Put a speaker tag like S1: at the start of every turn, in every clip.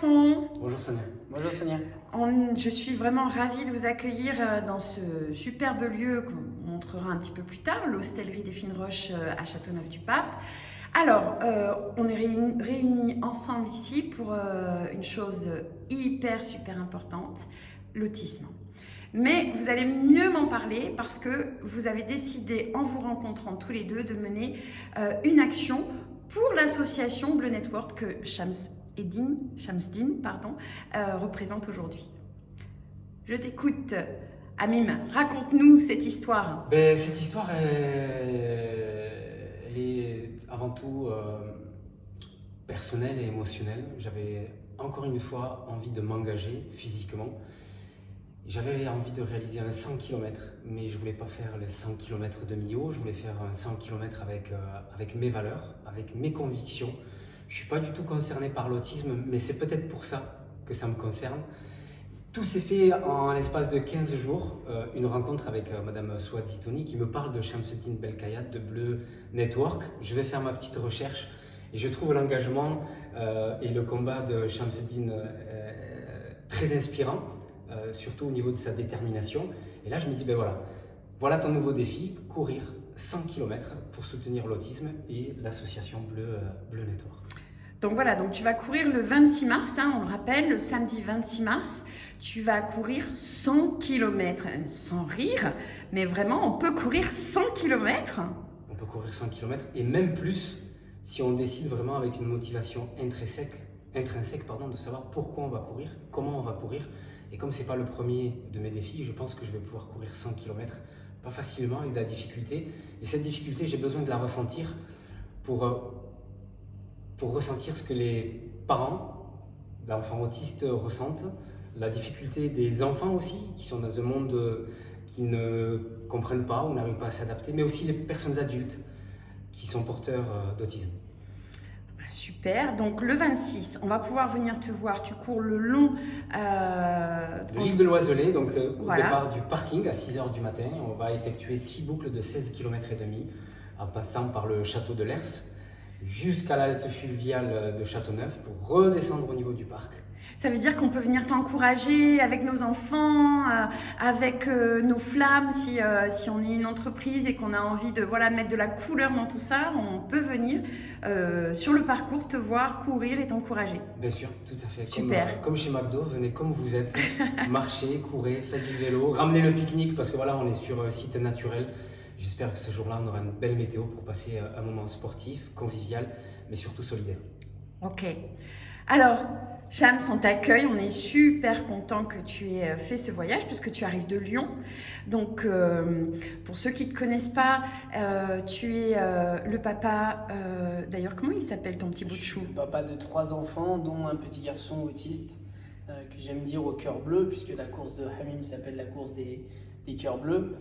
S1: garçons.
S2: Bonjour Sonia.
S3: Bonjour Sonia.
S1: Je suis vraiment ravie de vous accueillir dans ce superbe lieu qu'on montrera un petit peu plus tard, l'Hostellerie des Fines Roches à Châteauneuf-du-Pape. Alors, on est réunis ensemble ici pour une chose super importante, l'autisme. Mais vous allez mieux m'en parler parce que vous avez décidé, en vous rencontrant tous les deux, de mener une action pour l'association Bleu Network que Shamsdine représente aujourd'hui. Je t'écoute. Amim, raconte-nous cette histoire.
S2: Cette histoire, elle est avant tout personnelle et émotionnelle. J'avais encore une fois envie de m'engager physiquement. J'avais envie de réaliser un 100 km, mais je ne voulais pas faire les 100 km de Millau, je voulais faire un 100 km avec mes valeurs, avec mes convictions. Je ne suis pas du tout concerné par l'autisme, mais c'est peut-être pour ça que ça me concerne. Tout s'est fait en l'espace de 15 jours, une rencontre avec Madame Souad Zitouni qui me parle de Shamsdine Belkayat, de Bleu Network. Je vais faire ma petite recherche et je trouve l'engagement et le combat de Shamsdine très inspirant. Surtout au niveau de sa détermination. Et là, je me dis, voilà ton nouveau défi, courir 100 km pour soutenir l'autisme et l'association Bleu Network.
S1: Donc voilà, donc tu vas courir le 26 mars, on le rappelle, le samedi 26 mars, tu vas courir 100 km, sans rire, mais vraiment, on peut courir 100 km.
S2: On peut courir 100 km et même plus si on décide vraiment avec une motivation intrinsèque de savoir pourquoi on va courir, comment on va courir. Et comme ce n'est pas le premier de mes défis, je pense que je vais pouvoir courir 100 km, pas facilement, avec de la difficulté. Et cette difficulté, j'ai besoin de la ressentir pour ressentir ce que les parents d'enfants autistes ressentent, la difficulté des enfants aussi, qui sont dans un monde qui ne comprennent pas ou n'arrivent pas à s'adapter, mais aussi les personnes adultes qui sont porteurs d'autisme.
S1: Super, donc le 26, on va pouvoir venir te voir, tu cours le long
S2: de l'île de Loiselet, donc au départ du parking à 6h du matin. On va effectuer 6 boucles de 16 km et demi en passant par le château de Lers jusqu'à l'halte fluviale de Châteauneuf pour redescendre au niveau du parc.
S1: Ça veut dire qu'on peut venir t'encourager avec nos enfants, avec nos flammes, si on est une entreprise et qu'on a envie de mettre de la couleur dans tout ça, on peut venir sur le parcours te voir courir et t'encourager.
S2: Bien sûr, tout à fait.
S1: Super.
S2: Comme chez McDo, venez comme vous êtes, marchez, courez, faites du vélo, ramenez le pique-nique parce que voilà, on est sur un site naturel. J'espère que ce jour-là, on aura une belle météo pour passer un moment sportif, convivial, mais surtout solidaire.
S1: Ok. Alors, Shams, on t'accueille, on est super content que tu aies fait ce voyage puisque tu arrives de Lyon. Donc, pour ceux qui ne te connaissent pas, tu es le papa, d'ailleurs, comment il s'appelle ton petit bout de chou?
S3: Je suis le papa de 3 enfants, dont un petit garçon autiste que j'aime dire au cœur bleu, puisque la course de Hamim s'appelle la course des cœurs bleus,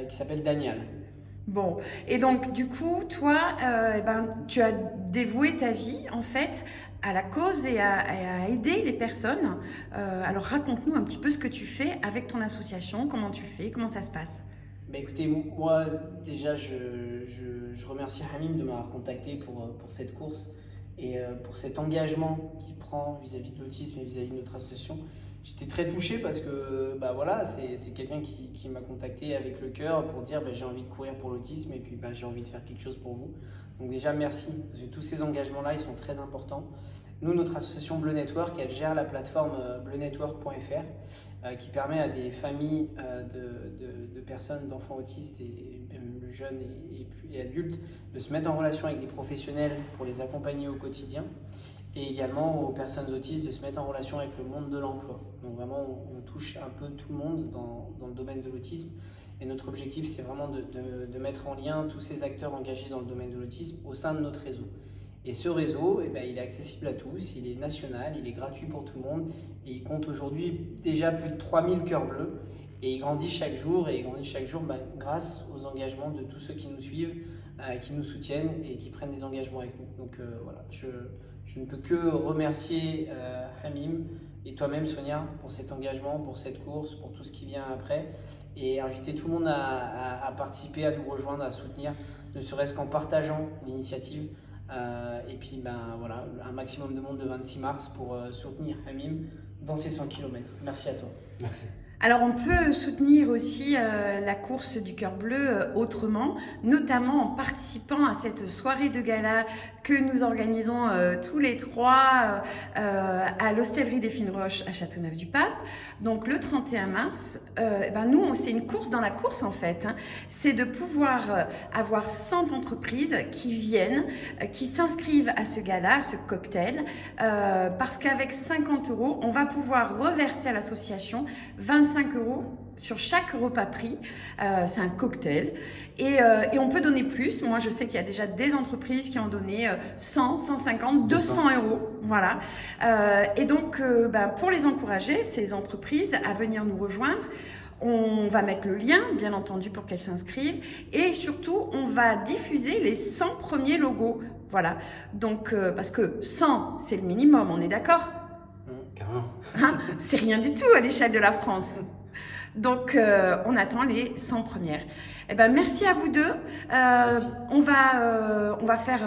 S3: qui s'appelle Daniel.
S1: Bon, et donc du coup, toi, tu as dévoué ta vie en fait à la cause et à aider les personnes. Alors raconte-nous un petit peu ce que tu fais avec ton association, comment tu le fais, comment ça se passe.
S3: Écoutez, moi déjà je remercie Hamim de m'avoir contacté pour cette course et pour cet engagement qu'il prend vis-à-vis de l'autisme et vis-à-vis de notre association. J'étais très touché parce que c'est quelqu'un qui m'a contacté avec le cœur pour dire j'ai envie de courir pour l'autisme et puis j'ai envie de faire quelque chose pour vous. Donc déjà merci, parce que tous ces engagements-là ils sont très importants. Nous, notre association Bleu Network, elle gère la plateforme bleunetwork.fr qui permet à des familles de personnes, d'enfants autistes et même jeunes et adultes de se mettre en relation avec des professionnels pour les accompagner au quotidien. Et également aux personnes autistes de se mettre en relation avec le monde de l'emploi. Donc vraiment, on touche un peu tout le monde dans le domaine de l'autisme. Et notre objectif, c'est vraiment de mettre en lien tous ces acteurs engagés dans le domaine de l'autisme au sein de notre réseau. Et ce réseau, il est accessible à tous, il est national, il est gratuit pour tout le monde. Et il compte aujourd'hui déjà plus de 3000 cœurs bleus. Et il grandit chaque jour, grâce aux engagements de tous ceux qui nous suivent, qui nous soutiennent et qui prennent des engagements avec nous. Donc voilà, je ne peux que remercier Hamim et toi-même Sonia pour cet engagement, pour cette course, pour tout ce qui vient après et inviter tout le monde à participer, à nous rejoindre, à soutenir, ne serait-ce qu'en partageant l'initiative Et puis voilà, un maximum de monde le 26 mars pour soutenir Hamim dans ses 100 km. Merci à toi.
S2: Merci.
S1: Alors on peut soutenir aussi la course du Cœur Bleu autrement, notamment en participant à cette soirée de gala que nous organisons tous les trois à l'Hostellerie des Fines Roches à Châteauneuf-du-Pape. Donc le 31 mars, nous c'est une course dans la course en fait, hein. C'est de pouvoir avoir 100 entreprises qui viennent, qui s'inscrivent à ce gala, à ce cocktail, parce qu'avec 50 €, on va pouvoir reverser à l'association 25 € sur chaque repas pris. C'est un cocktail et on peut donner plus. Moi je sais qu'il y a déjà des entreprises qui ont donné 100, 150, 200 €. Voilà. Et donc pour les encourager, ces entreprises à venir nous rejoindre, on va mettre le lien, bien entendu, pour qu'elles s'inscrivent. Et surtout, on va diffuser les 100 premiers logos. Voilà. Donc, parce que 100, c'est le minimum, on est d'accord ?
S2: Carrément.
S1: Hein, c'est rien du tout à l'échelle de la France. Donc, on attend les 100 premières. Merci à vous deux. On va faire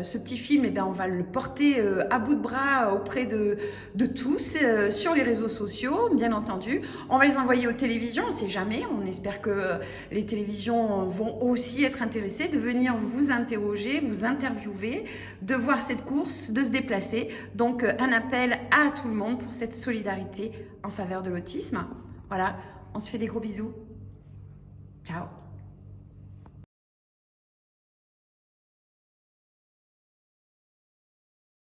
S1: ce petit film, on va le porter à bout de bras auprès de tous sur les réseaux sociaux, bien entendu. On va les envoyer aux télévisions, on ne sait jamais. On espère que les télévisions vont aussi être intéressées de venir vous interroger, vous interviewer, de voir cette course, de se déplacer. Donc, un appel à tout le monde pour cette solidarité en faveur de l'autisme. Voilà, on se fait des gros bisous. Ciao.